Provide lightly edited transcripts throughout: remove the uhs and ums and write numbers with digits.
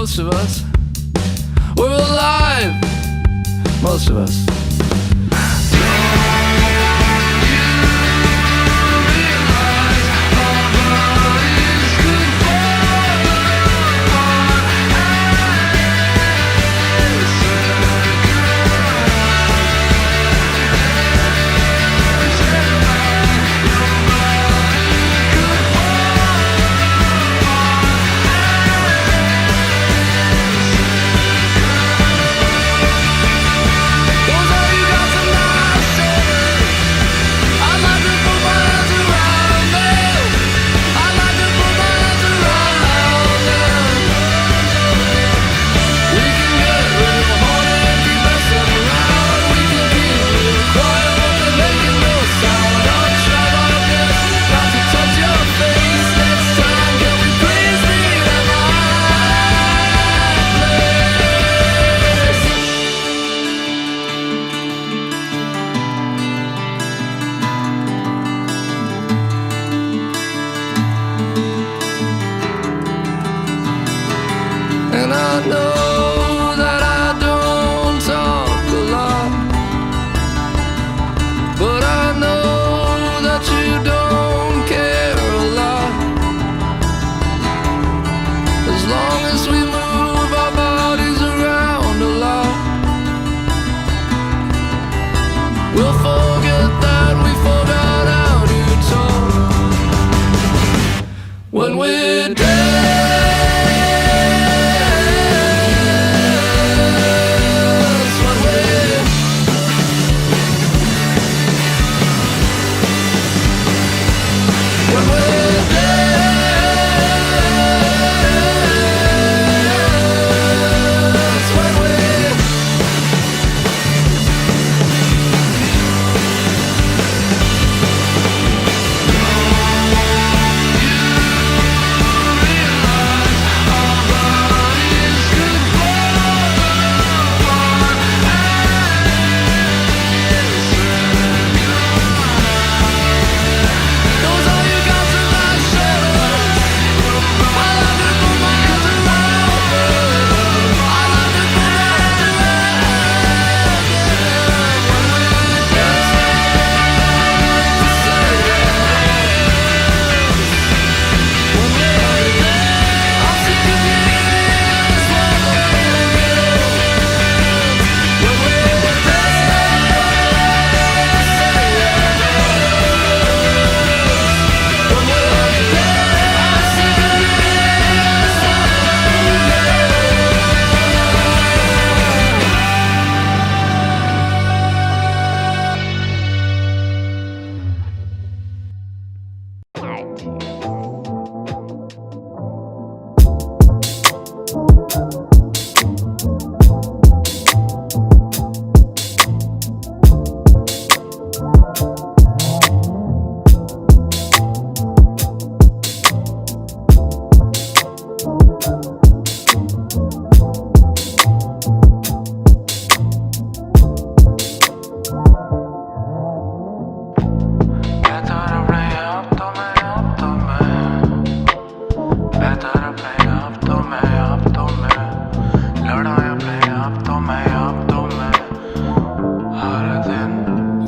most of us, we're alive, most of us. And I know that I don't talk a lot, but I know that you don't care a lot. As long as we move our bodies around a lot, we'll forget that we forgot how to talk. When we're dead,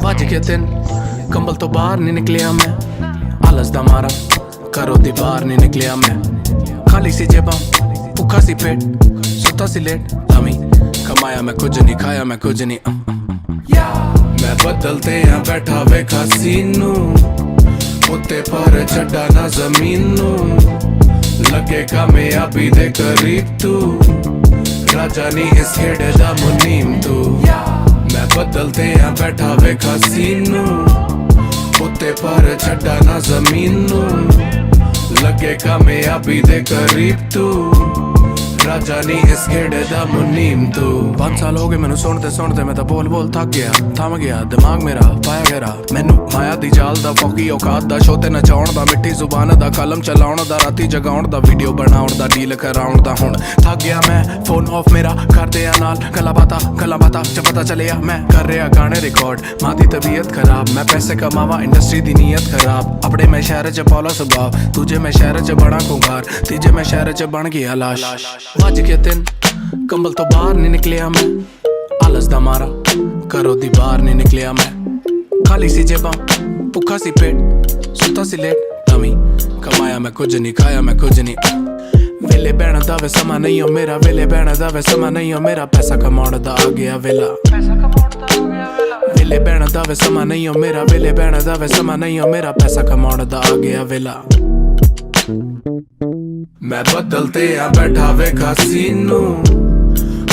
भज के दिन कंबल तो बाहर नहीं निकलिया मैं, आलस दा मारा घरों दी बाहर नहीं निकलिया मैं। खाली सी जेबा भुखा सी पेट सुता सी लेट, अमी कमाया मैं कुछ नहीं खाया मैं कुछ नहीं। मैं बदलते यहाँ बैठा वेखा सीनू उत्ते पर छड्डा ना जमीनू, लगे कामयाबी दे करीब तू राजा नी इस खेड़े दा मुनीम तू। मैं बदलते यहाँ बैठा वेखा सीनू उत्ते पर छड्डा ना जमीनू, लगे कामयाबी दे करीब तू राजा नी इस खेड़े दा मुनीम तू। 5 साल हो गए मैनू सुनते सुनते मैं तो बोल बोल थक गया, थम गया दिमाग मेरा पाया गया। मैनू माया दी जाल दा फौकी औकात दा शोते नचाउण दा मिट्टी जुबान दा कलम चलाउण दा राती जगाउण दा वीडियो बनाउण दा डील कराउण दा। हुण थक गया मैं फोन ऑफ मेरा कर दिया नाल गला बाता च पता चलिया मैं कर रहा गाने रिकॉर्ड। मां दी तबीयत खराब मैं पैसे कमावा इंडस्ट्री दी नीयत खराब। अपने मैं शहर च पौला स्वभाव तुझे मैं शहर च बड़ा खुंगार, तीजे मैं शहर च बन गया लाश। ਵੱਜ ਕੇ 3 ਕੰਬਲ ਤੋਂ ਬਾਹਰ ਨਹੀਂ ਨਿਕਲਿਆ ਮੈਂ ਆਲਸ ਦਾ ਮਾਰਾ ਘਰੋਂ ਦੀ ਬਾਹਰ ਨਹੀਂ ਨਿਕਲਿਆ ਮੈਂ ਖਾਲੀ ਸੀ ਜੇਬਾਂ ਭੁੱਖਾ ਸੀ ਪੇਟ ਸੁੱਤਾ ਸੀ ਲੇਟ ਤਵੀਂ ਕਮਾਇਆ ਮੈਂ ਕੁਝ ਨਹੀਂ ਖਾਇਆ ਮੈਂ ਕੁਝ ਨਹੀਂ ਵੇਲੇ ਬਹਿਣ ਦਾ ਵੇ ਸਮਾਂ ਨਹੀਂ ਓ ਮੇਰਾ ਵੇਲੇ ਬਹਿਣ ਦਾ ਵੇ ਸਮਾਂ ਨਹੀਂ ਓ ਮੇਰਾ ਪੈਸਾ ਕਮਾਉਣ ਦਾ ਆ ਗਿਆ ਵੇਲਾ ਵੇਲੇ ਬਹਿਣ ਦਾ ਵੇ ਸਮਾਂ ਨਹੀਂ ਓ ਮੇਰਾ ਵੇਲੇ ਬਹਿਣ ਦਾ ਵੇ ਸਮਾਂ ਨਹੀਂ ਓ ਮੇਰਾ ਪੈਸਾ ਕਮਾਉਣ ਦਾ ਆ ਗਿਆ ਵੇਲਾ ਮੈਂ ਬਦਲ ਤੇ ਆ ਬੈਠਾ ਵੇਖਾ ਸੀਨੂੰ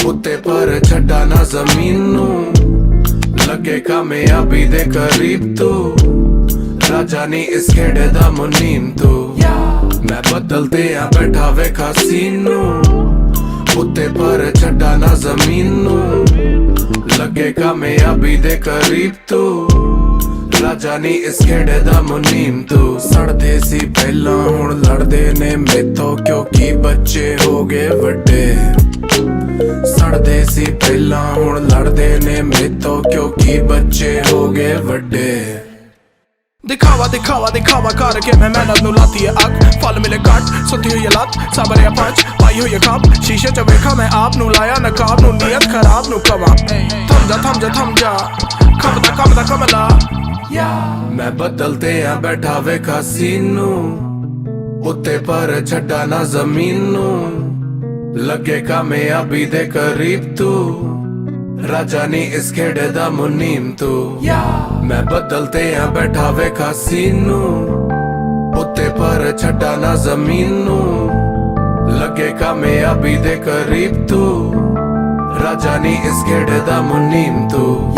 ਉੱਤੇ ਪਰ ਛੱਡਾ ਨਾ ਜ਼ਮੀਨ ਨੂੰ ਲੱਗੇ ਕਾਮਯਾਬੀ ਦੇ ਕਰੀਬ ਤੂੰ ਰਾਜਾ ਨੀ ਇਸ ਖੇੜੇ ਦਾ ਮੁਨੀਮ ਤੂੰ ਮੈਂ ਬਦਲ ਤੇ ਆ ਬੈਠਾ ਵੇਖਾ ਸੀਨੂੰ ਉੱਤੇ ਪਰ ਛੱਡਾ ਨਾ ਜ਼ਮੀਨ ਨੂੰ ਲੱਗੇ ਕਾਮਯਾਬੀ ਦੇ ਕਰੀਬ ਤੂੰ ਰਾਜਾ ਨੀ ਇਸ ਖੇੜੇ ਦਾ ਮੁਨੀਮ ਤੂੰ ਸੜਦੇ ਸੀ ਪਹਿਲਾਂ ਹੁਣ ਲੜਦੇ ਨੇ ਮੇਥੋਂ ਕਿਉਂਕਿ ਬੱਚੇ ਹੋ ਗਏ ਵੱਡੇ ਸੜਦੇ ਸੀ ਪਹਿਲਾਂ ਹੁਣ ਲੜਦੇ ਨੇ ਮੇਥੋਂ ਕਿਉਂਕਿ ਬੱਚੇ ਹੋ ਗਏ ਵੱਡੇ ਦਿਖਾਵਾ ਦਿਖਾਵਾ ਦਿਖਾਵਾ ਕਰਕੇ ਮੈਂ ਮਿਹਨਤ ਨੂੰ ਲਾਤੀ ਏ ਅੱਗ ਫਲ ਮਿਲੇ ਕੱਟ ਸੁੱਤੀ ਹੋਈ ਲੱਤ ਸਾਬਰਿਆ ਪੰਜ ਪਾਈ ਹੋਈ ਖੱਪ ਸ਼ੀਸ਼ੇ 'ਚ ਵੇਖਾਂ ਮੈਂ ਆਪ ਨੂੰ ਲਾਇਆ ਨਕਾਬ ਨੂੰ ਨੀਅਤ ਖਰਾਬ ਨੂੰ ਕਵਾਂ ਥਮ ਜਾ ਕੰਮ ਦਾ ਕਮਲਾ ਮੈਂ ਬਦਲ ਤੇ ਆ ਬੈਠਾ ਵੇਖਾ ਸੀਨੂੰ ਉੱਤੇ ਪਰ ਛੱਡਾ ਨਾ ਜ਼ਮੀਨ ਨੂੰ ਲੱਗੇ ਕਾਮਯਾਬੀ ਦੇ ਕਰੀਬ ਤੂੰ ਰਾਜਾ ਨੀ ਇਸ ਖੇੜੇ ਦਾ ਮੁਨੀਮ ਤੂੰ ਮੈਂ ਬਦਲ ਤੇ ਆ ਬੈਠਾ ਵੇਖਾ ਸੀਨੂੰ ਉੱਤੇ ਪਰ ਛੱਡਾ ਨਾ ਜ਼ਮੀਨ ਨੂੰ ਲੱਗੇ ਕਾਮਯਾਬੀ ਦੇ ਕਰੀਬ ਤੂੰ ਰਾਜਾ ਨੀ ਇਸ ਖੇੜੇ ਦਾ ਮੁਨੀਮ ਤੂੰ